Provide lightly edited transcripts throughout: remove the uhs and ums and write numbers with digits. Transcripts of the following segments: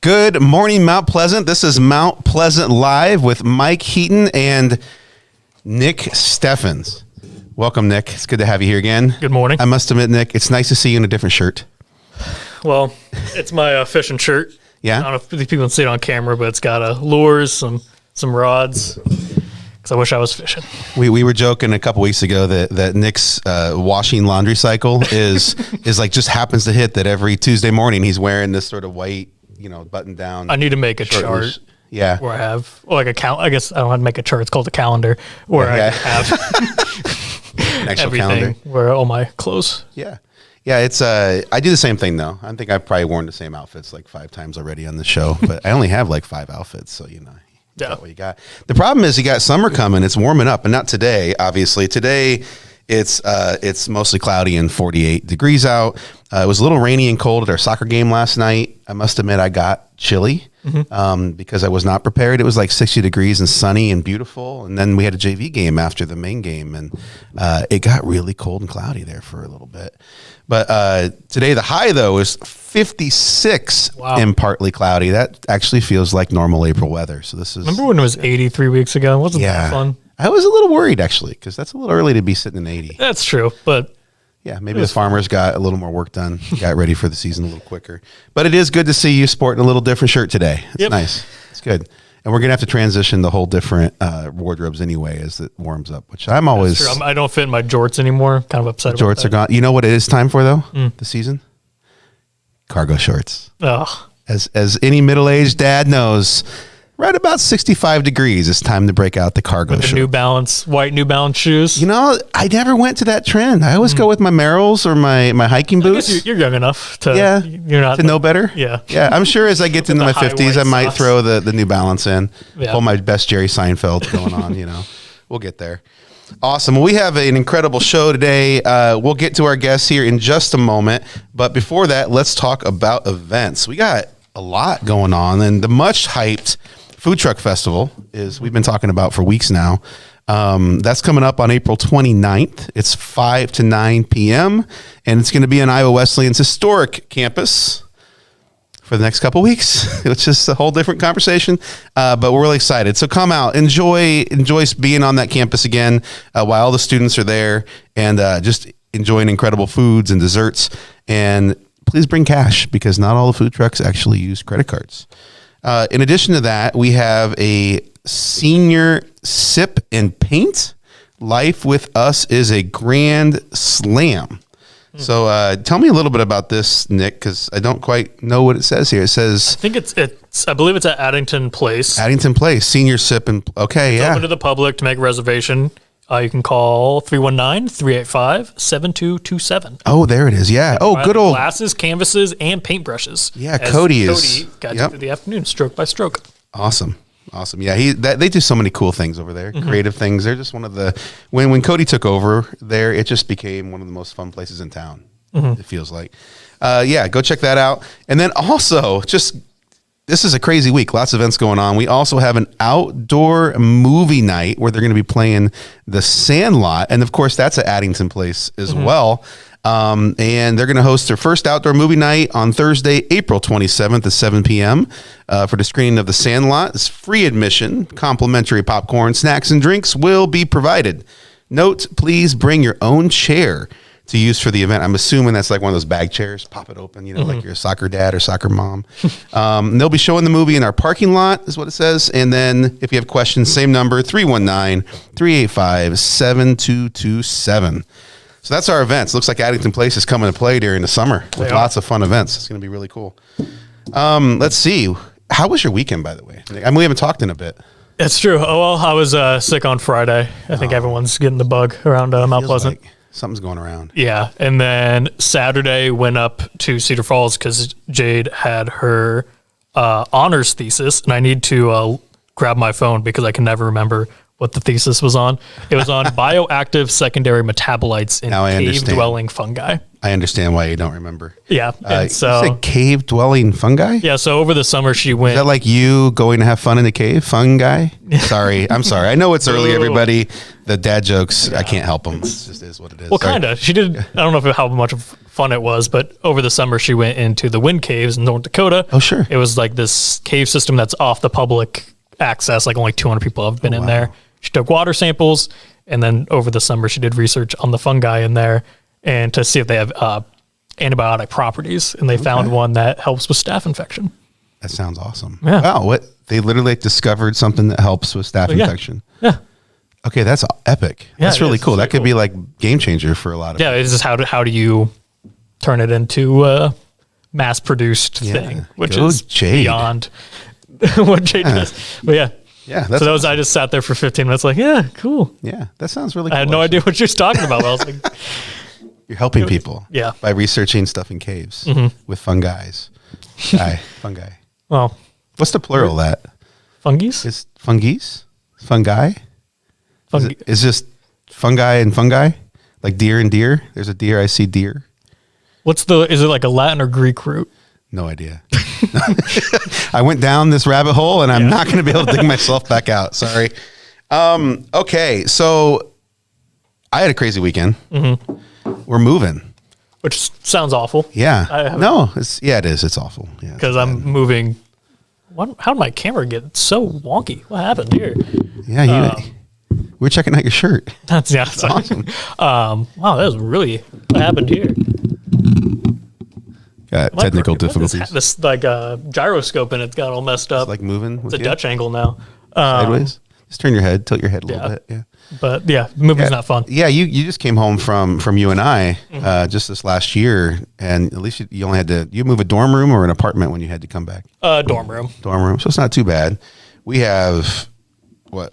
Good morning, Mount Pleasant. This is Mount Pleasant Live with Mike Heaton and Nick Steffens. Welcome, Nick. It's good to have you here again. Good morning. I must admit, Nick, it's nice to see you in a different shirt. Well, it's my fishing shirt. Yeah? I don't know if people can see it on camera, but it's got lures, some rods, because I wish I was fishing. We were joking a couple weeks ago that Nick's washing laundry cycle is like just happens to hit that every Tuesday morning he's wearing this sort of white, button down. I need to make a chart. Yeah. Where I have like a I guess I don't have to make a chart. It's called a calendar where I have an actual everything calendar. where all my clothes. Yeah. Yeah, it's I do the same thing though. I think I've probably worn the same outfits like 5 times already on the show, but I only have like 5 outfits, so got what you got. The problem is you got summer coming. It's warming up, and not today, obviously. Today it's mostly cloudy and 48 degrees out. It was a little rainy and cold at our soccer game last night. I must admit I got chilly because I was not prepared. It was like 60 degrees and sunny and beautiful, and then we had a JV game after the main game, and it got really cold and cloudy there for a little bit. But today the high, though, is 56 and partly cloudy. That actually feels like normal April weather. So this is. Remember when it was 83 weeks ago? Wasn't that fun? I was a little worried, actually, because that's a little early to be sitting in 80. That's true, but. Yeah, maybe the farmers got a little more work done, got ready for the season a little quicker. But it is good to see you sporting a little different shirt today. It's nice. It's good. And we're going to have to transition the whole different wardrobes anyway as it warms up, which I'm always... I don't fit in my jorts anymore. Kind of upset about jorts that. are gone. You know what it is time for, though, the season? Cargo shorts. Oh. As any middle-aged dad knows... Right about 65 degrees, it's time to break out the cargo shirt. The New Balance, white New Balance shoes. I never went to that trend. I always go with my Merrells or my hiking boots. I guess you're young enough to you're not to know better. Yeah. Yeah. I'm sure as I get into my 50s, I might throw the New Balance in. Yeah. Pull my best Jerry Seinfeld going on, We'll get there. Awesome. Well, we have an incredible show today. We'll get to our guests here in just a moment. But before that, let's talk about events. We got a lot going on, and the much hyped Food Truck Festival we've been talking about for weeks now. That's coming up on April 29th. It's 5 to 9 p.m. and it's going to be on Iowa Wesleyan's historic campus for the next couple weeks, which is a whole different conversation. But we're really excited. So come out, enjoy being on that campus again while all the students are there, and just enjoying incredible foods and desserts. And please bring cash, because not all the food trucks actually use credit cards. In addition to that, we have a senior sip and paint. Life with Us is a grand slam. So tell me a little bit about this, Nick, because I don't quite know what it says here. It says... I think I believe it's at Addington Place. Addington Place, senior sip and... Okay, it's open to the public to make a reservation. You can call 319-385-7227. Oh, there it is. Yeah. Oh, good old... Glasses, canvases, and paintbrushes. Yeah, Cody got you through the afternoon, stroke by stroke. Awesome. Yeah, they do so many cool things over there, creative things. They're just one of the... When Cody took over there, it just became one of the most fun places in town, it feels like. Go check that out. And then also, this is a crazy week. Lots of events going on. We also have an outdoor movie night where they're going to be playing The Sandlot. And, of course, that's at Addington Place as well. And they're going to host their first outdoor movie night on Thursday, April 27th at 7 p.m. For the screening of The Sandlot. It's free admission. Complimentary popcorn, snacks, and drinks will be provided. Note, please bring your own chair to use for the event. I'm assuming that's like one of those bag chairs. Pop it open, like you're a soccer dad or soccer mom. They'll be showing the movie in our parking lot, is what it says. And then if you have questions, same number, 319-385-7227. So that's our events. Looks like Addington Place is coming to play during the summer with lots of fun events. It's going to be really cool. Let's see. How was your weekend, by the way? I mean, we haven't talked in a bit. It's true. Oh, well, I was sick on Friday. I think everyone's getting the bug around Mount Pleasant. Like something's going around. Yeah. And then Saturday went up to Cedar Falls because Jade had her honors thesis, and I need to grab my phone because I can never remember what the thesis was on. It was on bioactive secondary metabolites in cave-dwelling fungi. I understand why you don't remember. Yeah. And so you said cave-dwelling fungi? Yeah. So over the summer, she went. Is that like you going to have fun in the cave? Fungi? Sorry. I'm sorry. I know it's early, everybody. The dad jokes, I can't help them. It just is what it is. Well, kind of. She did. I don't know how much of fun it was, but over the summer, she went into the Wind Caves in North Dakota. Oh, sure. It was like this cave system that's off the public access. Like only 200 people have been in there. She took water samples, and then over the summer, she did research on the fungi in there and to see if they have antibiotic properties. And they found one that helps with staph infection. That sounds awesome. Yeah. Wow. What? They literally discovered something that helps with staph infection. Yeah. Okay, that's epic. Yeah, that's really cool. Really that could be like game changer for a lot of people. It's just how do you turn it into a mass produced thing, which is beyond what Jade does. But yeah. Yeah. So that was, I just sat there for 15 minutes like, yeah, cool. Yeah. That sounds really cool. I had no idea what you're talking about. I was like, you're helping people. Yeah. By researching stuff in caves with fungi. Fungi. Well, what's the plural of that? Fungies? Is fungies? Fungi? Fungi. Is just fungi and fungi? Like deer and deer? There's a deer, I see deer. Is it like a Latin or Greek root? No idea. I went down this rabbit hole and I'm not going to be able to dig myself back out. Sorry. Okay. So I had a crazy weekend. We're moving. Which sounds awful. Yeah. No, it is. It's awful. Yeah. Because I'm moving. How did my camera get so wonky? What happened here? Yeah. We're checking out your shirt. That's awesome. Wow. That was really, what happened here? Got technical difficulties. This like gyroscope and it's got all messed up. It's like moving. It's a Dutch angle now. Sideways. Just turn your head, tilt your head a little bit. Yeah. But yeah, moving's not fun. Yeah, you just came home from you and I just this last year, and at least you only had to move a dorm room or an apartment when you had to come back. Dorm room. Dorm room. So it's not too bad. We have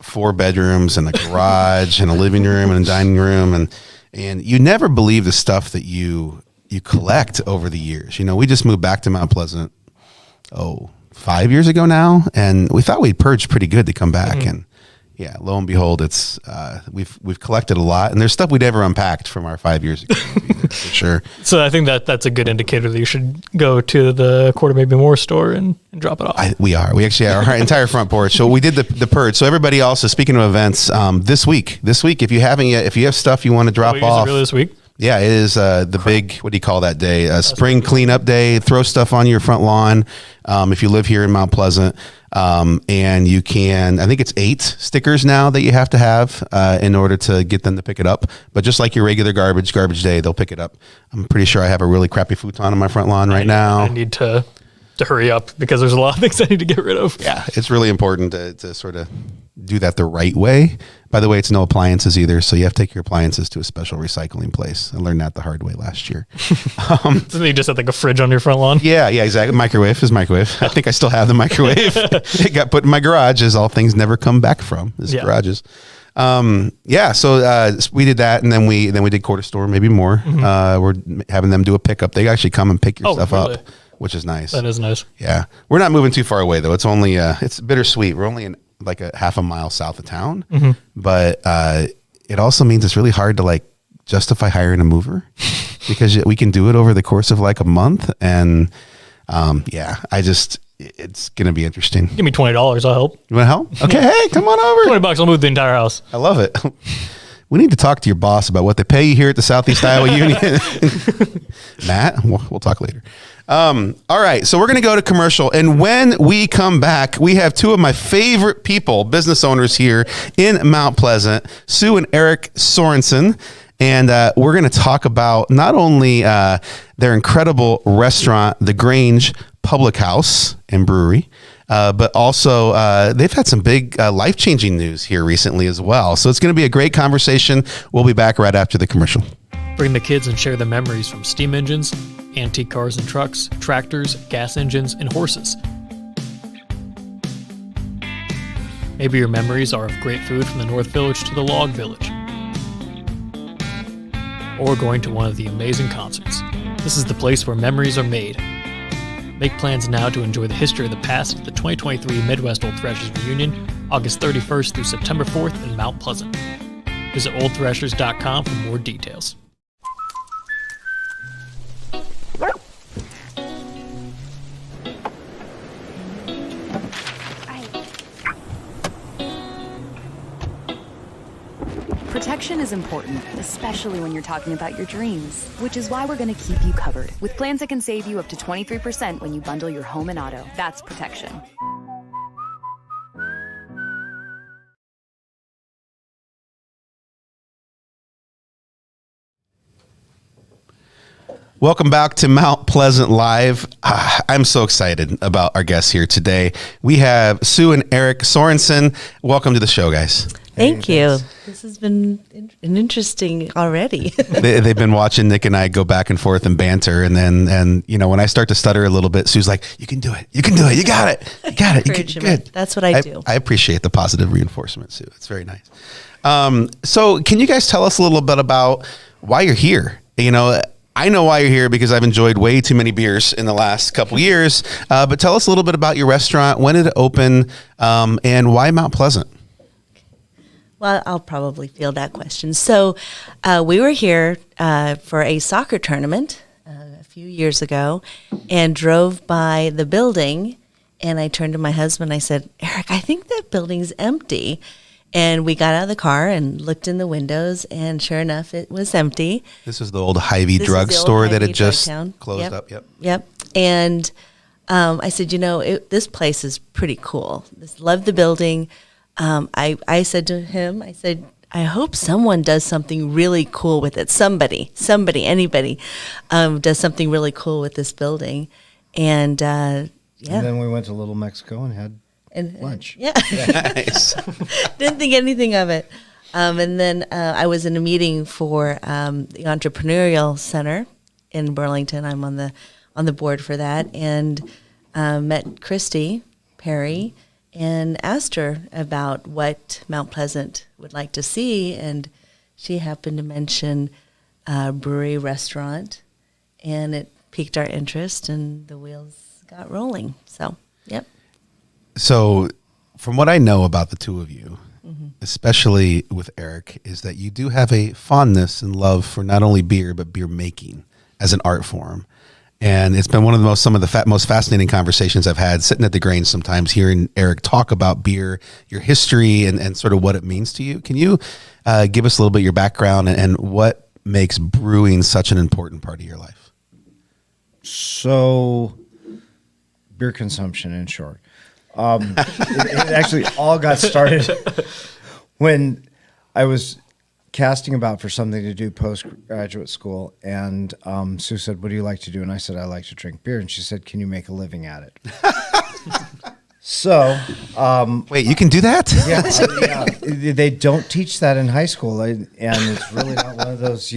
4 bedrooms and a garage and a living room and a dining room, and you never believe the stuff that you collect over the years. We just moved back to Mount Pleasant 5 years ago now, and we thought we'd purged pretty good to come back, and yeah, lo and behold, it's we've collected a lot, and there's stuff we never unpacked from our 5 years ago, for sure. So I think that's a good indicator that you should go to the Quarter Maybe More store and drop it off. We actually have our entire front porch. So we did the purge. So everybody also, speaking of events, this week, if you haven't yet, if you have stuff you want to drop off, is it really this week? Yeah, it is the big, what do you call that day? Spring cleanup day. Throw stuff on your front lawn if you live here in Mount Pleasant. And you can, I think it's 8 stickers now that you have to have in order to get them to pick it up. But just like your regular garbage day, they'll pick it up. I'm pretty sure I have a really crappy futon on my front lawn right now. I need to hurry up because there's a lot of things I need to get rid of. Yeah, it's really important to sort of do that the right way. By the way, it's no appliances either, so you have to take your appliances to a special recycling place. I learned that the hard way last year. So you just have like a fridge on your front lawn? Yeah, exactly. Microwave. I think I still have the microwave. It got put in my garage, as all things never come back from, garages. So we did that, and then we did Quarter Store, maybe more. We're having them do a pickup. They actually come and pick your stuff up, which is nice. That is nice. Yeah. We're not moving too far away, though. It's only, it's bittersweet. We're only in like a half a mile south of town, but it also means it's really hard to like justify hiring a mover because we can do it over the course of like a month. And it's going to be interesting. Give me $20. I'll help. You want to help? Okay. Hey, come on over. $20. I'll move the entire house. I love it. We need to talk to your boss about what they pay you here at the Southeast Iowa Union. Matt, we'll talk later. All right, so we're going to go to commercial. And when we come back, we have 2 of my favorite people, business owners here in Mount Pleasant, Sue and Eric Sorenson. And we're going to talk about not only their incredible restaurant, the Grange Public House and Brewery, but also they've had some big life-changing news here recently as well. So it's going to be a great conversation. We'll be back right after the commercial. Bring the kids and share the memories from steam engines, antique cars and trucks, tractors, gas engines, and horses. Maybe your memories are of great food from the North Village to the Log Village, or going to one of the amazing concerts. This is the place where memories are made. Make plans now to enjoy the history of the past at the 2023 Midwest Old Thrashers Reunion, August 31st through September 4th in Mount Pleasant. Visit oldthreshers.com for more details. Protection is important, especially when you're talking about your dreams, which is why we're going to keep you covered with plans that can save you up to 23% when you bundle your home and auto. That's protection. Welcome back to Mount Pleasant Live. I'm so excited about our guests here today. We have Sue and Eric Sorenson. Welcome to the show, guys. Thank you. This has been an interesting already. They've been watching Nick and I go back and forth and banter. And then, you know, when I start to stutter a little bit, Sue's like, you can do it. You can do it. You got it. You got it. Encouragement. Good. That's what I do. I appreciate the positive reinforcement, Sue. It's very nice. So can you guys tell us a little bit about why you're here? You know, I know why you're here because I've enjoyed way too many beers in the last couple years. But tell us a little bit about your restaurant. When did it open? And why Mount Pleasant? Well, I'll probably field that question. So we were here for a soccer tournament a few years ago and drove by the building. And I turned to my husband. I said, Eric, I think that building's empty. And we got out of the car and looked in the windows, and sure enough, it was empty. This is the old Hy-Vee drug store that had just closed up. Yep. And I said, you know, this place is pretty cool. Love the building. I said to him, I said, I hope someone does something really cool with it. Somebody, anybody does something really cool with this building. And And then we went to Little Mexico and had lunch. Yeah. Nice. Didn't think anything of it. And then I was in a meeting for the Entrepreneurial Center in Burlington. I'm on the board for that, and met Christy Perry and asked her about what Mount Pleasant would like to see, and she happened to mention brewery restaurant, and it piqued our interest, and the wheels got rolling. So, yep. So, from what I know about the two of you, especially with Eric, is that you do have a fondness and love for not only beer, but beer making as an art form. And it's been one of the most fascinating conversations I've had sitting at the Grange sometimes, hearing Eric talk about beer, your history, and sort of what it means to you. Can you give us a little bit of your background and what makes brewing such an important part of your life? So, beer consumption, in short. It actually all got started when I was casting about for something to do postgraduate school, and Sue said, what do you like to do? And I said, I like to drink beer. And she said, can you make a living at it? So wait, you can do that? Yeah, they don't teach that in high school, and it's really not one of those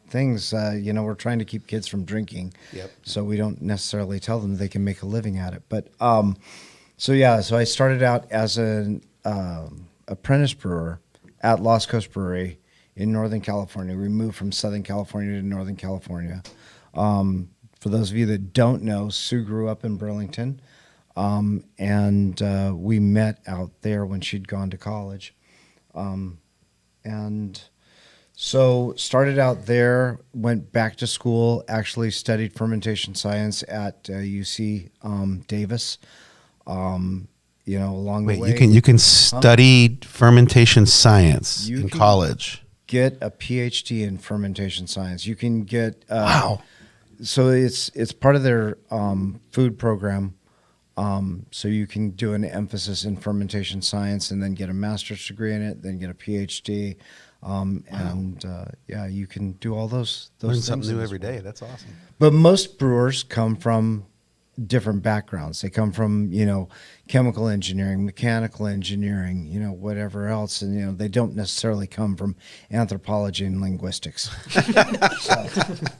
things. We're trying to keep kids from drinking. Yep. So we don't necessarily tell them they can make a living at it. But so I started out as an apprentice brewer at Lost Coast Brewery in Northern California. We moved from Southern California to Northern California. For those of you that don't know, Sue grew up in Burlington, and we met out there when she'd gone to college. And so started out there, went back to school, actually studied fermentation science at UC Davis. Along the way. You can study fermentation science in college. Get a PhD in fermentation science. You can get wow. So it's part of their food program. So you can do an emphasis in fermentation science and then get a master's degree in it, then get a PhD. And you can do all those Learn things. something new every day. That's awesome. But most brewers come from different backgrounds. They come from, chemical engineering, mechanical engineering, whatever else. And, they don't necessarily come from anthropology and linguistics.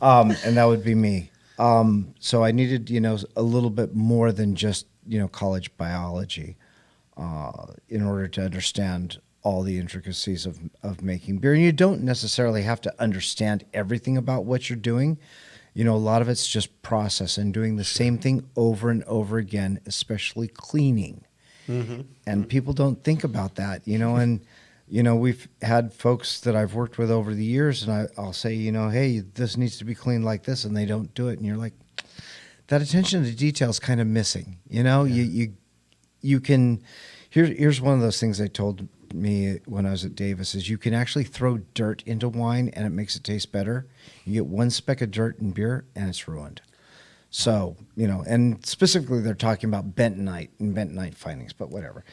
And that would be me. So I needed, a little bit more than just, college biology in order to understand all the intricacies of making beer. And you don't necessarily have to understand everything about what you're doing. A lot of it's just process and doing the same thing over and over again, especially cleaning. And people don't think about that, and we've had folks that I've worked with over the years, and I'll say, hey, this needs to be cleaned like this, and they don't do it, and you're like, that attention to detail is kind of missing. You can. Here's one of those things they told me when I was at Davis is you can actually throw dirt into wine and it makes it taste better. You get one speck of dirt in beer and it's ruined. So, and specifically they're talking about bentonite and bentonite findings, but whatever.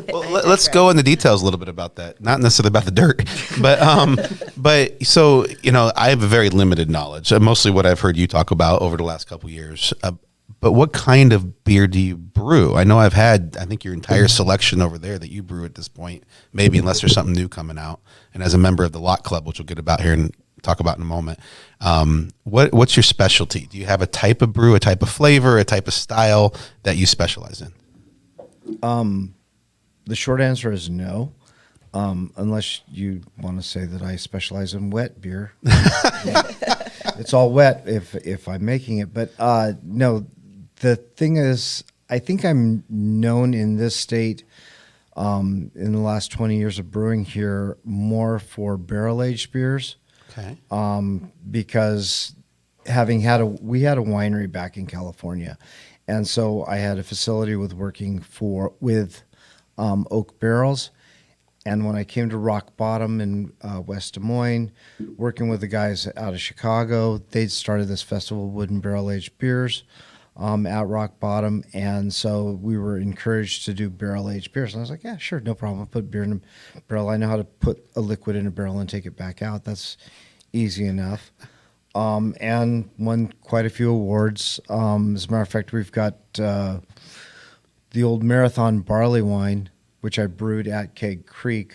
Well, let's go into details a little bit about that. Not necessarily about the dirt, but so, I have a very limited knowledge, mostly what I've heard you talk about over the last couple of years. But what kind of beer do you brew? I know I think your entire selection over there that you brew at this point, maybe unless there's something new coming out. And as a member of the Lot Club, which we'll get about here and talk about in a moment, what's your specialty? Do you have a type of brew, a type of flavor, a type of style that you specialize in? The short answer is no, unless you want to say that I specialize in wet beer. It's all wet if I'm making it. But no, the thing is, I think I'm known in this state in the last 20 years of brewing here more for barrel-aged beers. Okay. Because we had a winery back in California, and so I had a facility working with oak barrels. And when I came to Rock Bottom in West Des Moines, working with the guys out of Chicago, they'd started this festival of wooden barrel-aged beers at Rock Bottom. And so we were encouraged to do barrel-aged beers. And I was like, yeah, sure, no problem. I'll put beer in a barrel. I know how to put a liquid in a barrel and take it back out. That's easy enough. And won quite a few awards. As a matter of fact, we've got the old Marathon barley wine, which I brewed at Keg Creek.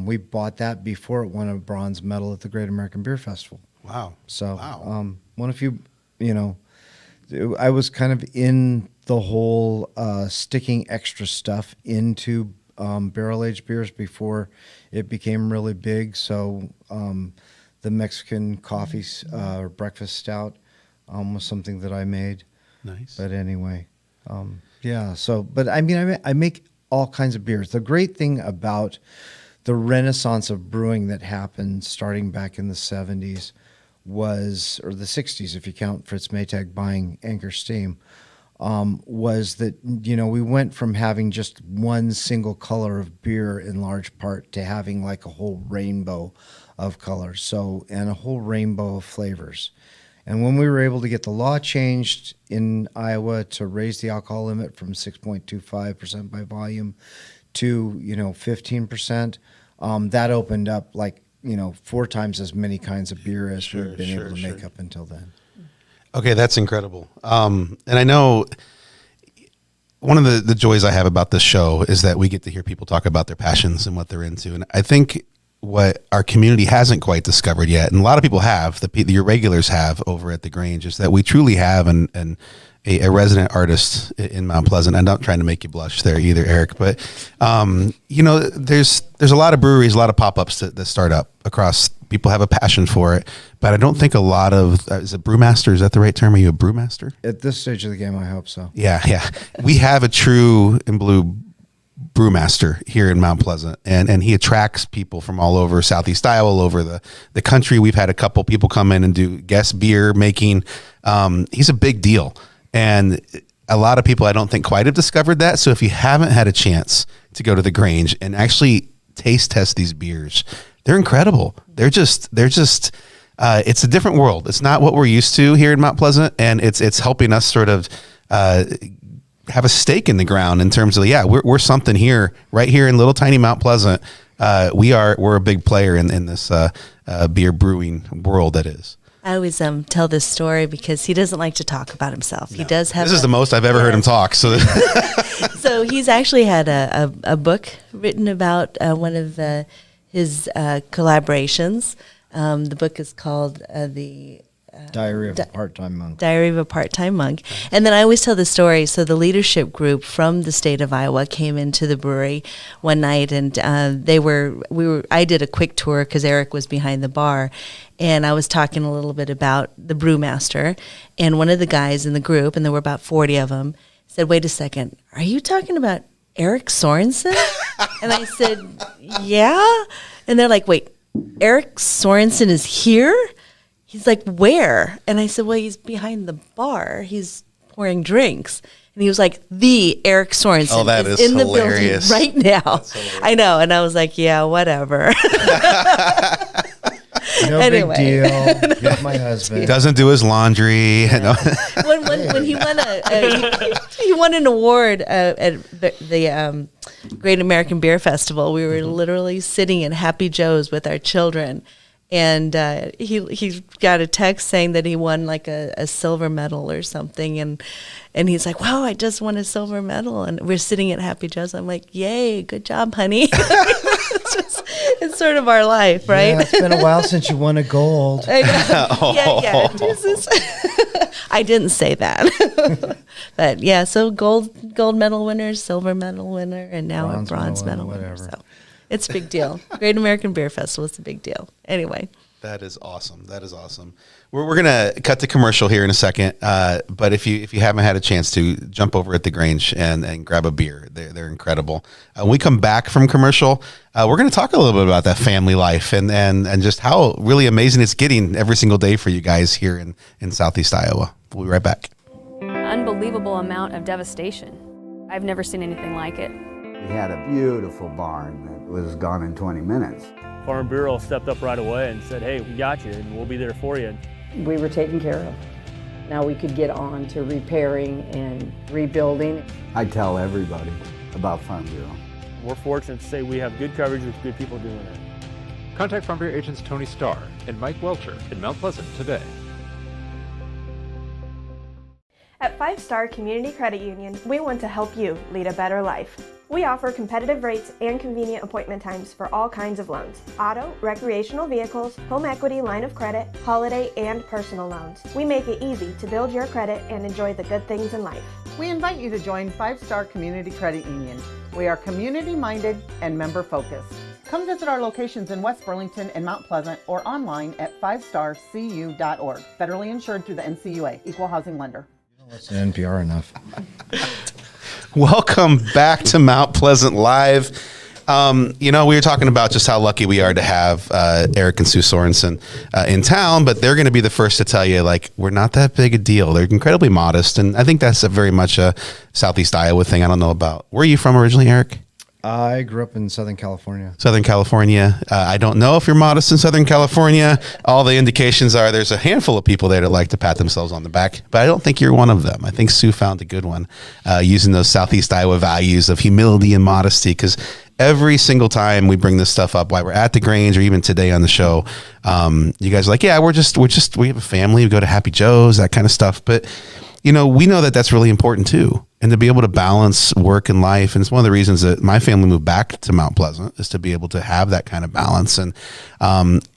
We bought that before it won a bronze medal at the Great American Beer Festival. Wow. So one of few, I was kind of in the whole sticking extra stuff into barrel-aged beers before it became really big. So the Mexican coffee or breakfast stout was something that I made. Nice. But anyway, but I mean, I make all kinds of beers. The great thing about the renaissance of brewing that happened starting back in the 70s or the 60s, if you count Fritz Maytag buying Anchor Steam, was that, we went from having just one single color of beer in large part to having like a whole rainbow of colors, and a whole rainbow of flavors. And when we were able to get the law changed in Iowa to raise the alcohol limit from 6.25% by volume to, 15%, that opened up 4 times as many kinds of beer as we've been able to make up until then. Okay, that's incredible. And I know one of the joys I have about this show is that we get to hear people talk about their passions and what they're into. And I think what our community hasn't quite discovered yet, and a lot of people have, your regulars have over at the Grange, is that we truly have a resident artist in Mount Pleasant. I'm not trying to make you blush there either, Eric, but there's a lot of breweries, a lot of pop-ups that start up across. People have a passion for it, but I don't think a lot of is it brewmaster? Is that the right term? Are you a brewmaster? At this stage of the game, I hope so. Yeah. We have a true and blue brewmaster here in Mount Pleasant, and he attracts people from all over Southeast Iowa, all over the country. We've had a couple people come in and do guest beer making. He's a big deal, and a lot of people I don't think quite have discovered that. So if you haven't had a chance to go to the Grange and actually taste test these beers, they're incredible. They're just it's a different world. It's not what we're used to here in Mount Pleasant, and it's helping us sort of have a stake in the ground in terms of, we're something here, right here in little tiny Mount Pleasant. We're a big player in this beer brewing world that is. I always tell this story because he doesn't like to talk about himself. No. He does have. This is the most I've ever heard him talk. So, so he's actually had a book written about one of his collaborations. The book is called the Diary of a Part-Time Monk. Diary of a Part-Time Monk. And then I always tell the story. So the leadership group from the state of Iowa came into the brewery one night, and I did a quick tour because Eric was behind the bar, and I was talking a little bit about the brewmaster, and one of the guys in the group, and there were about 40 of them, said, "Wait a second, are you talking about Eric Sorenson?" And I said, "Yeah." And they're like, "Wait, Eric Sorenson is here?" He's like, "Where?" And I said, "Well, he's behind the bar. He's pouring drinks." And he was like, "The Eric Sorenson that is is in hilarious. the building right now." I know. And I was like, "Yeah, whatever." No Anyway. big deal. He's my husband. Doesn't do his laundry. when he won he won an award at the Great American Beer Festival, we were literally sitting in Happy Joe's with our children, and he got a text saying that he won like a silver medal or something, and he's like, "Wow, I just won a silver medal," and we're sitting at Happy Joe's. I'm like, "Yay, good job, honey." It's sort of our life, right? Yeah, it's been a while since you won a gold. I know. Yeah. I didn't say that. But yeah, so gold medal winner, silver medal winner, and now a bronze medal winner. whatever. So it's a big deal. Great American Beer Festival is a big deal. Anyway. That is awesome. That is awesome. We're going to cut the commercial here in a second. But if you haven't had a chance to jump over at the Grange and grab a beer, they're incredible. When we come back from commercial, we're going to talk a little bit about that family life and just how really amazing it's getting every single day for you guys here in Southeast Iowa. We'll be right back. Unbelievable amount of devastation. I've never seen anything like it. We had a beautiful barn that was gone in 20 minutes. Farm Bureau stepped up right away and said, "Hey, we got you and we'll be there for you." We were taken care of. Now we could get on to repairing and rebuilding. I tell everybody about Farm Bureau. We're fortunate to say we have good coverage with good people doing it. Contact Farm Bureau agents Tony Starr and Mike Welcher in Mount Pleasant today. At 5 Star Community Credit Union, we want to help you lead a better life. We offer competitive rates and convenient appointment times for all kinds of loans: auto, recreational vehicles, home equity, line of credit, holiday, and personal loans. We make it easy to build your credit and enjoy the good things in life. We invite you to join 5 Star Community Credit Union. We are community-minded and member-focused. Come visit our locations in West Burlington and Mount Pleasant or online at 5starcu.org. Federally insured through the NCUA, Equal Housing Lender. Listen to NPR enough. Welcome back to Mount Pleasant Live. We were talking about just how lucky we are to have Eric and Sue Sorenson in town, but they're going to be the first to tell you, like, we're not that big a deal. They're incredibly modest, and I think that's very much a Southeast Iowa thing. I don't know about. Where are you from originally, Eric? I grew up in Southern California. Southern California. I don't know if you're modest in Southern California. All the indications are there's a handful of people there that like to pat themselves on the back, but I don't think you're one of them. I think Sue found a good one using those Southeast Iowa values of humility and modesty, because every single time we bring this stuff up, while we're at the Grange or even today on the show, you guys are like, yeah, we have a family. We go to Happy Joe's, that kind of stuff. But, we know that that's really important too. And to be able to balance work and life. And it's one of the reasons that my family moved back to Mount Pleasant, is to be able to have that kind of balance. And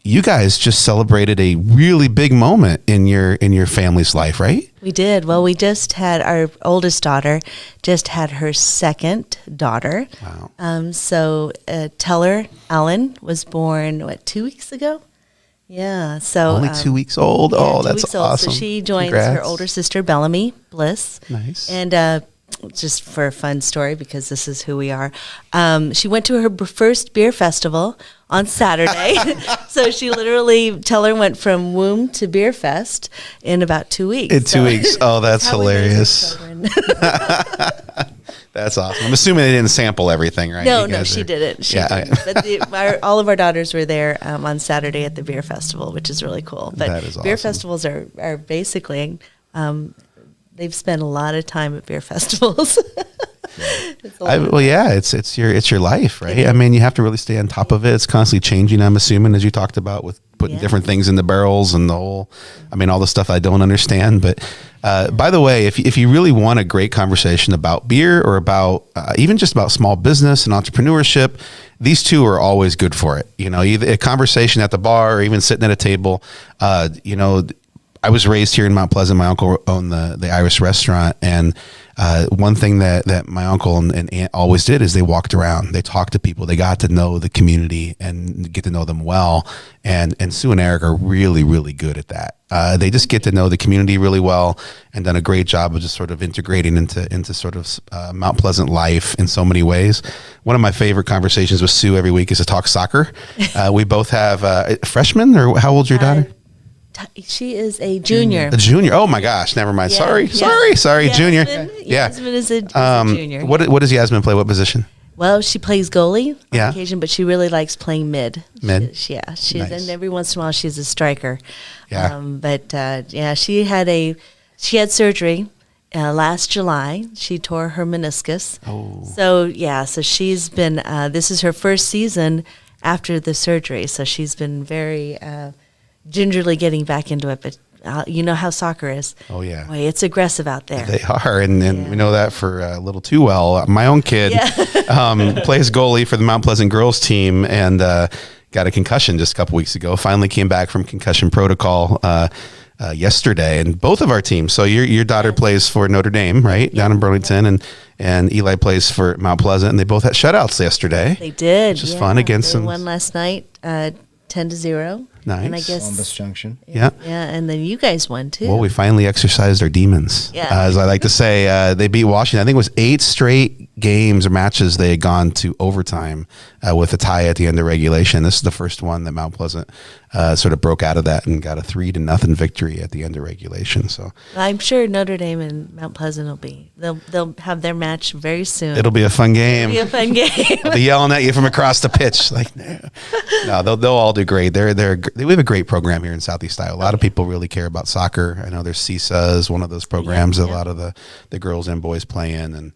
you guys just celebrated a really big moment in your family's life, right? We did. Well, we just had our oldest daughter, just had her second daughter. Wow. So Teller Allen was born, 2 weeks ago? Yeah. So only 2 weeks old. Yeah, that's 2 weeks old. awesome. So she joins Congrats. her older sister, Bellamy Bliss. Nice. And just for a fun story, because this is who we are, she went to her first beer festival on Saturday. So she literally, Teller went from womb to beer fest in about 2 weeks. In 2 weeks. Oh, that's hilarious. That's awesome. I'm assuming they didn't sample everything, right? No, she didn't. She didn't. Okay. But all of our daughters were there on Saturday at the beer festival, which is really cool. But that is awesome. Beer festivals are basically, they've spent a lot of time at beer festivals. It's your life, right? I mean, you have to really stay on top of it. It's constantly changing, I'm assuming, as you talked about, with putting different things in the barrels and all the stuff I don't understand. But by the way, if you really want a great conversation about beer or about even just about small business and entrepreneurship, these two are always good for it. Either a conversation at the bar or even sitting at a table. I was raised here in Mount Pleasant. My uncle owned the Irish restaurant, and one thing that my uncle and aunt always did is they walked around, they talked to people, they got to know the community and get to know them well. And Sue and Eric are really, really good at that. They just get to know the community really well and done a great job of just sort of integrating into sort of Mount Pleasant life in so many ways. One of my favorite conversations with Sue every week is to talk soccer. We both have freshmen, or how old's your daughter? She is a junior. A junior. Oh my gosh. Never mind. Sorry. Yasmin, Junior. Yasmin is a junior. What does Yasmin play? What position? Well, she plays goalie on Yeah. occasion, but she really likes playing mid. Mid? She's Nice. and every once in a while she's a striker. Yeah. She had surgery last July. She tore her meniscus. Oh. So she's been. This is her first season after the surgery, so she's been very gingerly getting back into it. But you know how soccer is. Oh yeah. Boy, it's aggressive out there. They are, and we know that for a little too well. My own kid plays goalie for the Mount Pleasant girls team, and got a concussion just a couple weeks ago. Finally came back from concussion protocol yesterday, and both of our teams. So your daughter plays for Notre Dame, right, down in Burlington, and Eli plays for Mount Pleasant, and they both had shutouts yesterday. They did, which is fun against they some. won last night, 10-0. Nice. And I guess Columbus Junction. Yeah. Yeah, and then you guys won too. Well, we finally exercised our demons. Yeah. As I like to say, they beat Washington. I think it was 8 straight games or matches they had gone to overtime with a tie at the end of regulation. This is the first one that Mount Pleasant sort of broke out of that and got a 3-0 victory at the end of regulation. So I'm sure Notre Dame and Mount Pleasant they'll have their match very soon. it'll be a fun game. It'll be a fun game. I'll be yelling at you from across the pitch. Like, no, they'll all do great. We have a great program here in Southeast Iowa. A lot of people really care about soccer. I know there's CISA is one of those programs that a lot of the girls and boys play in, and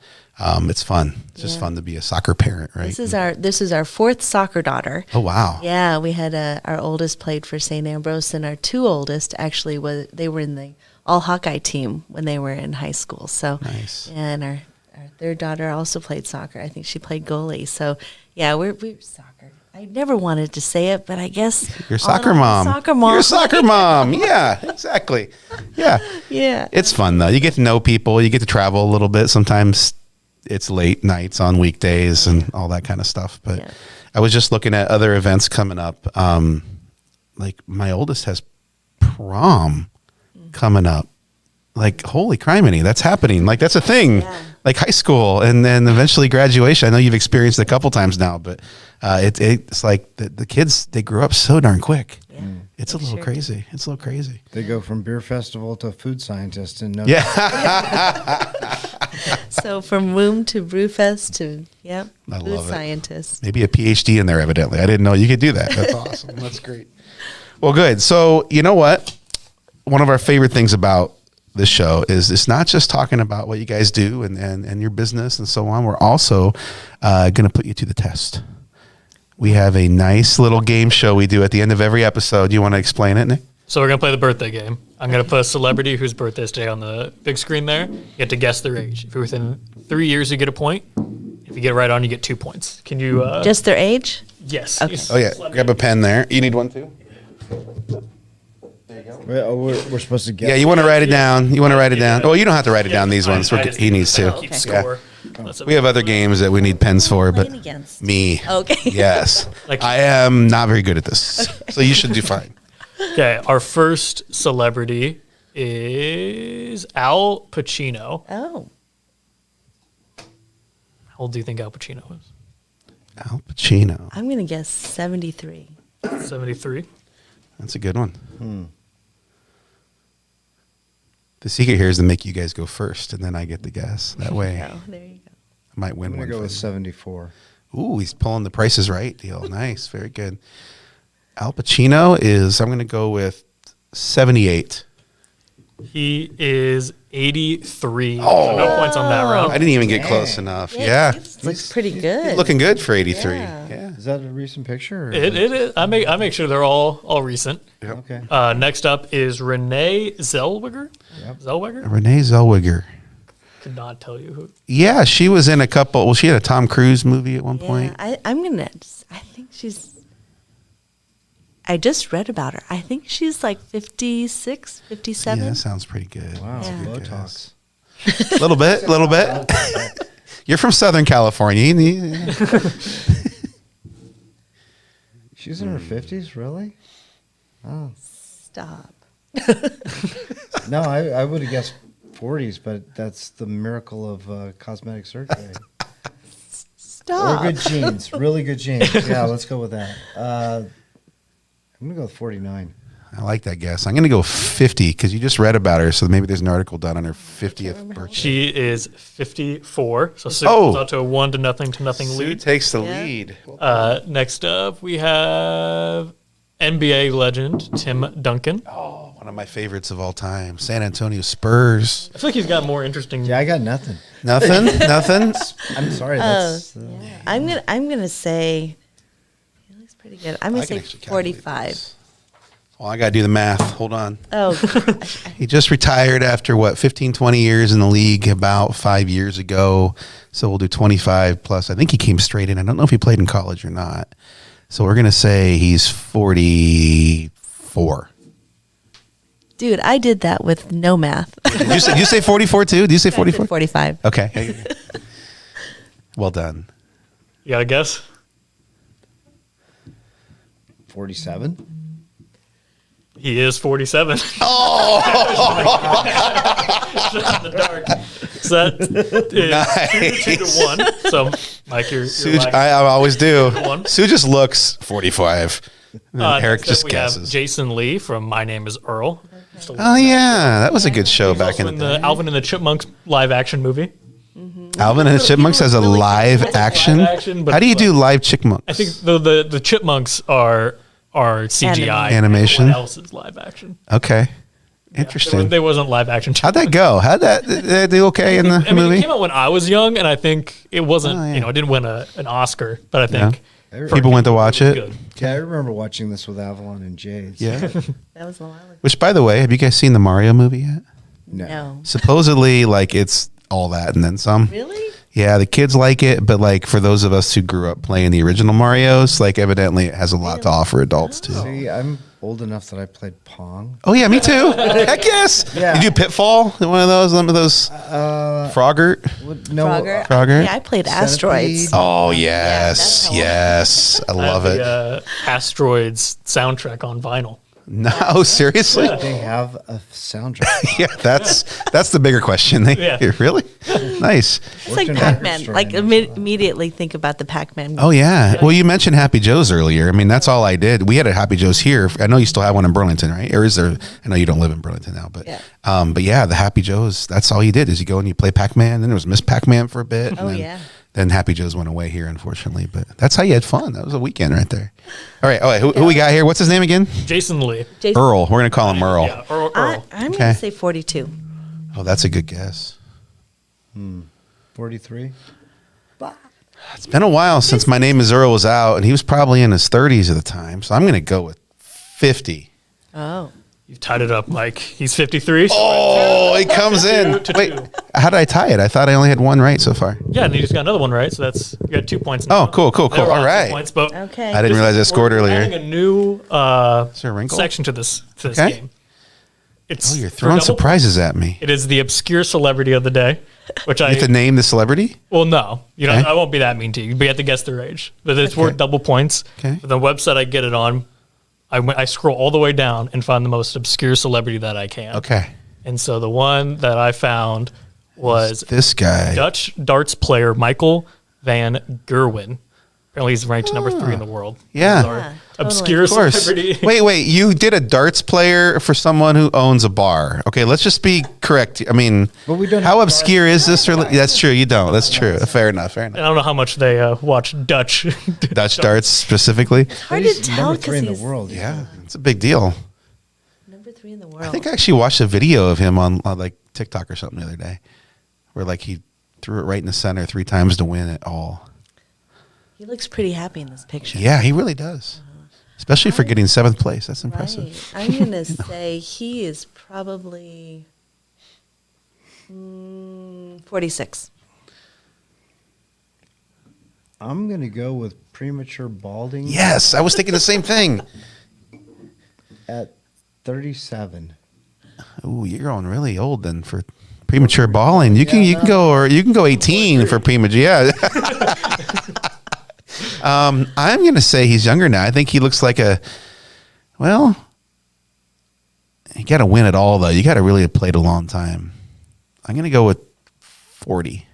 it's fun. It's just fun to be a soccer parent, right? This is our 4th soccer daughter. Oh wow! Yeah, we had our oldest played for St. Ambrose, and our 2 oldest actually they were in the all Hawkeye team when they were in high school. So nice. And our 3rd daughter also played soccer. I think she played goalie. So yeah, we're soccer. I never wanted to say it, but I guess you're a soccer mom. Soccer mom. You're a soccer mom. Yeah, exactly. Yeah. Yeah. It's fun though. You get to know people. You get to travel a little bit. Sometimes it's late nights on weekdays and all that kind of stuff. But I was just looking at other events coming up. Like my oldest has prom coming up. Like, holy criminy, that's happening. Like, that's a thing. Yeah. Like high school and then eventually graduation. I know you've experienced it a couple times now, but it's like the kids, they grew up so darn quick. Yeah. It's a little crazy. It's a little crazy. They go from beer festival to food scientist and So from womb to brewfest to food scientist. Maybe a PhD in there, evidently. I didn't know you could do that. That's awesome. That's great. Well, good. So you know what? One of our favorite things about this show is it's not just talking about what you guys do and your business and so on. We're also going to put you to the test. We have a nice little game show we do at the end of every episode. You want to explain it, Nick? So we're going to play the birthday game. I'm going to put a celebrity whose birthday is today on the big screen there. You get to guess their age. If you're within 3 years, you get a point. If you get it right on, you get 2 points. Can you... just their age? Yes. Okay. Oh, yeah. Grab a pen there. You need one, too? We're supposed to guess. Yeah, you want to write it down. You want to write it down. Oh, you don't have to write it down, these ones. He needs to. Keep score. We have other games that we need pens for, but me. Okay. Yes. I am not very good at this. Okay. So you should do fine. Okay, our first celebrity is Al Pacino. Oh. How old do you think Al Pacino is? Al Pacino. I'm going to guess 73. 73. That's a good one. The secret here is to make you guys go first, and then I get the guess. That way, there you go. I might win one. I'm going to go with 74. Ooh, he's pulling the Price is Right deal. Nice. Very good. Al Pacino is, I'm going to go with 78. He is 83. Oh. So no points on that round. I didn't even get close enough. Yeah. Looks pretty good. He's looking good for 83. Yeah. Is that a recent picture? It is. I make sure they're all recent. Yep. Okay. Next up is Renee Zellweger. Yep. Zellweger? Renee Zellweger. Could not tell you who. Yeah, she was in a couple. Well, she had a Tom Cruise movie at one point. I think she's. I just read about her. I think she's like 56, 57. Yeah, that sounds pretty good. Wow, That's a good Botox. guess. A little bit. You're from Southern California. She's in her 50s, really? Oh. Stop. No, I would have guessed 40s, but that's the miracle of cosmetic surgery. Stop. Or good genes, really good genes. Yeah, let's go with that. I'm going to go with 49. I like that guess. I'm going to go 50 because you just read about her, so maybe there's an article done on her 50th birthday. She is 54, so Sue goes out to a 1-0 lead. Takes the lead. Next up, we have NBA legend Tim Duncan. Oh, one of my favorites of all time. San Antonio Spurs. I feel like he's got more interesting. Yeah, I got nothing. Nothing? I'm sorry. I'm gonna say he looks pretty good. I'm gonna say 45. Well, I got to do the math. Hold on. Oh, he just retired after 15, 20 years in the league about 5 years ago. So we'll do 25 plus. I think he came straight in. I don't know if he played in college or not. So we're going to say he's 44. dude, I did that with no math. Did you say 44 too? Did you say 44? 45. Okay. Well done. You got a guess? 47. He is 47. Oh! Shot in the dark. So that is Nice. 2-1. So, Mike, you're Sue, like I always do. 2-1. Sue just looks 45. And Eric next just up, we have guesses. Jason Lee from My Name is Earl. Oh, yeah. That was a good show back in the day. Alvin and the Chipmunks live action movie. Alvin and the Chipmunks has a live action? but How do you do live Chipmunks? I think the Chipmunks are CGI. Animation. Everyone else is live action. Okay. Interesting. There wasn't live action. How'd that go? Did they do okay in the movie? It came out when I was young, and I think it wasn't, it didn't win an Oscar, but I think people went to watch it. Good. Yeah, I remember watching this with Avalon and Jade. Yeah. That was a while ago. Which, by the way, have you guys seen the Mario movie yet? No. Supposedly, it's all that and then some. Really? Yeah, the kids like it, but for those of us who grew up playing the original Marios, evidently it has a lot to offer adults too. See, I'm old enough that I played Pong. Oh yeah, me too. Heck yes. Yeah. Did you Pitfall? One of those Frogger? No, Frogger? Yeah, I played Asteroids. Oh yes, yes. I love it. The Asteroids soundtrack on vinyl. No, seriously? They have a soundtrack. Yeah, that's the bigger question. Really? Nice. It's like Pac-Man. Immediately think about the Pac-Man. Oh yeah. Well, you mentioned Happy Joe's earlier. I mean, that's all I did. We had a Happy Joe's here. I know you still have one in Burlington, right? Or is there? I know you don't live in Burlington now, but the Happy Joe's. That's all you did is you go and you play Pac-Man. Then there was Miss Pac-Man for a bit. Oh yeah. Then Happy Joe's went away here, unfortunately. But that's how you had fun. That was a weekend right there. All right. Who we got here? What's his name again? Jason Lee. Earl. We're going to call him Earl. Yeah, Earl. I'm going to say 42. Oh, that's a good guess. 43. It's been a while since My Name is Earl was out, and he was probably in his 30s at the time. So I'm going to go with 50. Oh. You've tied it up, Mike. He's 53. Oh, he comes in. Wait, how did I tie it? I thought I only had one right so far. Yeah, and you just got another one right, so you got 2 points now. Oh, cool. They were All all right. 2 points, but Okay. I didn't realize I scored we're earlier. adding a new Is there a wrinkle? section to this Okay. game. It's You're for throwing double surprises at me. It is the obscure celebrity of the day, which You have to name the celebrity? Well, no, Okay. I won't be that mean to you, but you have to guess their age. But it's worth double points. Okay. The website I get it on, I scroll all the way down and find the most obscure celebrity that I can. Okay. And so the one that I found was This guy. Dutch darts player Michael van Gerwen. Apparently he's ranked number 3 in the world. Yeah. He's our obscure Of course. celebrity. Wait. You did a darts player for someone who owns a bar. Okay, let's just be correct. I mean, But we don't how have obscure is this? That's true. You don't. That's true. Fair enough. I don't know how much they watch Dutch. Dutch darts specifically. Hard to tell number 3 in because the world. Yeah, it's a big deal. number 3 in the world. I think I actually watched a video of him on TikTok or something the other day, where he threw it right in the center 3 times to win it all. He looks pretty happy in this picture. Yeah, he really does. Especially for getting 7th place. That's impressive. Right. I'm going to say he is probably 46. I'm going to go with premature balding. Yes, I was thinking the same thing. At 37. Ooh, you're going really old then for Premature balling. You can go 18 for premature. Yeah. I'm going to say he's younger now. I think he looks like you got to win it all, though. You got to really have played a long time. I'm going to go with 40.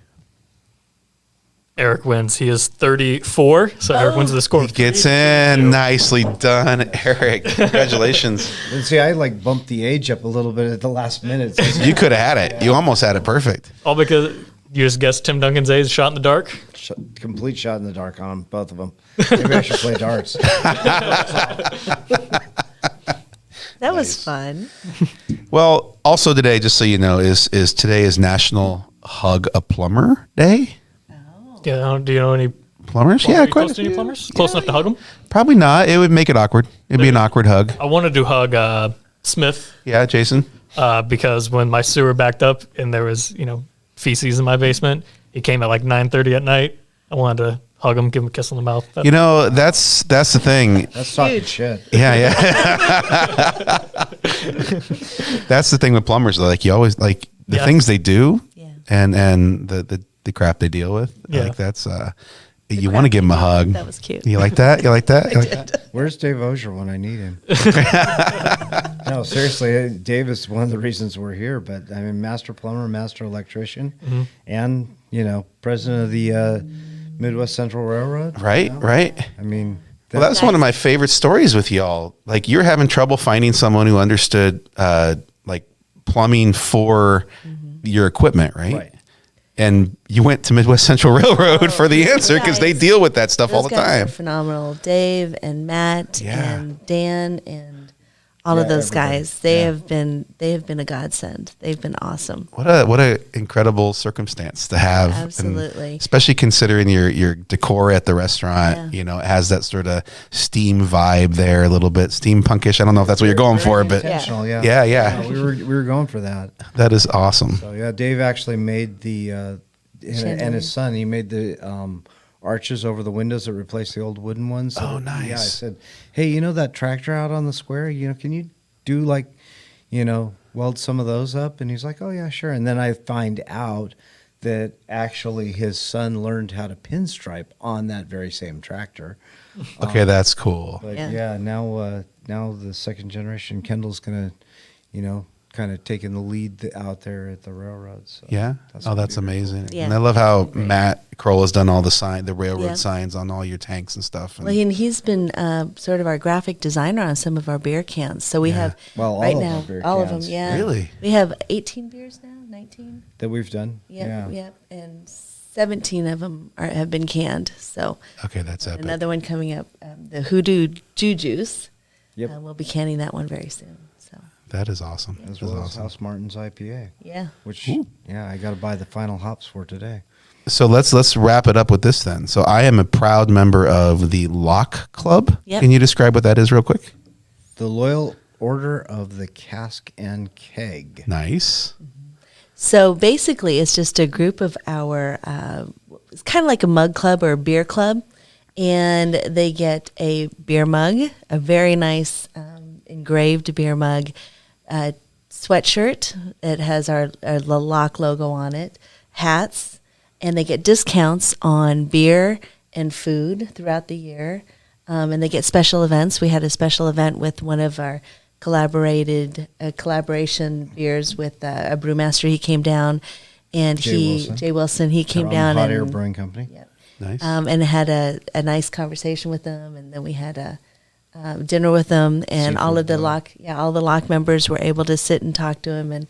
Eric wins. He is 34, so Eric wins the score. He gets in. Nicely done, Eric. Congratulations. And see, I bumped the age up a little bit at the last minute. You could have had it. You almost had it perfect. All because you just guessed Tim Duncan's age, shot in the dark? Complete shot in the dark on them, both of them. Maybe I should play darts. That was fun. Well, also today, just so you know, is today is National Hug a Plumber Day. Yeah, do you know any plumbers? Yeah, quite close to any plumbers? Close enough to hug them? Probably not. It would make it awkward. It'd be an awkward hug. I wanted to hug Smith. Yeah, Jason. Because when my sewer backed up and there was, feces in my basement, he came at 9:30 at night. I wanted to hug him, give him a kiss on the mouth. That's the thing. That's talking shit. Yeah. That's the thing with plumbers. You always the things they do, and the crap they deal with. Yeah. That's you want to give him a hug. That was cute. You like that? You like that? You like that? Where's Dave Osier when I need him? No, seriously, Dave is one of the reasons we're here. But I mean, master plumber, master electrician, and president of the Midwest Central Railroad. Right. I mean, that's one of my favorite stories with y'all. You're having trouble finding someone who understood plumbing for your equipment, right? And you went to Midwest Central Railroad for the answer because they deal with that stuff all the time. Phenomenal. Dave and Matt and Dan and all of those guys. They have been a godsend. They've been awesome. What a incredible circumstance to have. Absolutely. And especially considering your decor at the restaurant, it has that sort of steam vibe there, a little bit steampunkish. I don't know if that's what you're going for, but yeah. We were going for that. That is awesome. So Dave actually made the and his son, he made the arches over the windows that replaced the old wooden ones. Oh, nice. Yeah, I said, hey, that tractor out on the square, can you do weld some of those up? And he's like, oh, yeah, sure. And then I find out that actually his son learned how to pinstripe on that very same tractor. Okay, that's cool. But now the second generation, Kendall's going to, kind of taking the lead out there at the railroad. So that's amazing. Yeah. And I love how Matt Kroll has done all the railroad signs on all your tanks and stuff. And he's been sort of our graphic designer on some of our beer cans. So we have all of them. Yeah, really. We have 18 beers now, 19 that we've done. Yep, and 17 of them have been canned. So okay, that's epic. Another one coming up, the Hoodoo Juice. Yep, we'll be canning that one very soon. That is awesome. As well as House Martin's IPA. Yeah. Which, I got to buy the final hops for today. So let's wrap it up with this then. So I am a proud member of the Lock Club. Yep. Can you describe what that is real quick? The Loyal Order of the Cask and Keg. Nice. So basically, it's just a group of our, it's kind of like a mug club or a beer club. And they get a beer mug, a very nice engraved beer mug, sweatshirt that has our Lock logo on it, hats, and they get discounts on beer and food throughout the year. And they get special events. We had a special event with one of our collaboration beers with a brewmaster. He came down, and Jay Wilson, he came down Hot Air Brewing Company. Yep. Nice. And had a nice conversation with them, and then we had a dinner with them, and all the Lock members were able to sit and talk to him and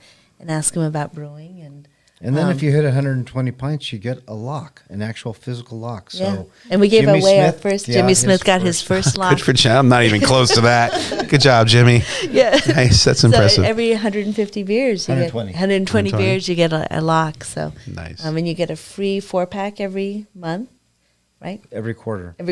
ask him about brewing. And then if you hit 120 pints, you get a lock, an actual physical lock. So and we gave away our first. Jimmy Smith got his first lock. Good for Jim. I'm not even close to that. Good job, Jimmy. Yeah, nice. That's impressive. So every 150 beers, you 120 beers, you get a lock. So nice. And you get a free 4-pack every month. Right? Every quarter. And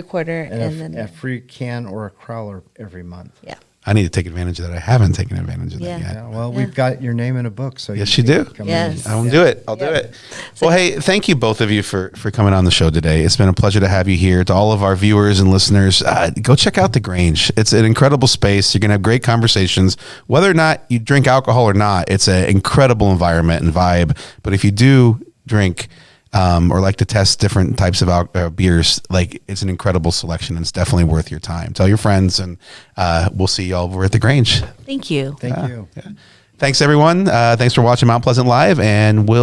then a free can or a crowler every month. Yeah. I need to take advantage of that. I haven't taken advantage of that yet. Yeah, well, we've got your name in a book, so yes, you do. Yes. I'll do it. I'll do it. Well, hey, thank you both of you for coming on the show today. It's been a pleasure to have you here. To all of our viewers and listeners, go check out the Grange. It's an incredible space. You're gonna have great conversations, whether or not you drink alcohol or not. It's an incredible environment and vibe. But if you do drink or like to test different types of beers, like it's an incredible selection and it's definitely worth your time. Tell your friends, and we'll see you all over at the Grange. Thank you. Thank you. Yeah. Thanks, everyone. Thanks for watching Mount Pleasant Live, and we'll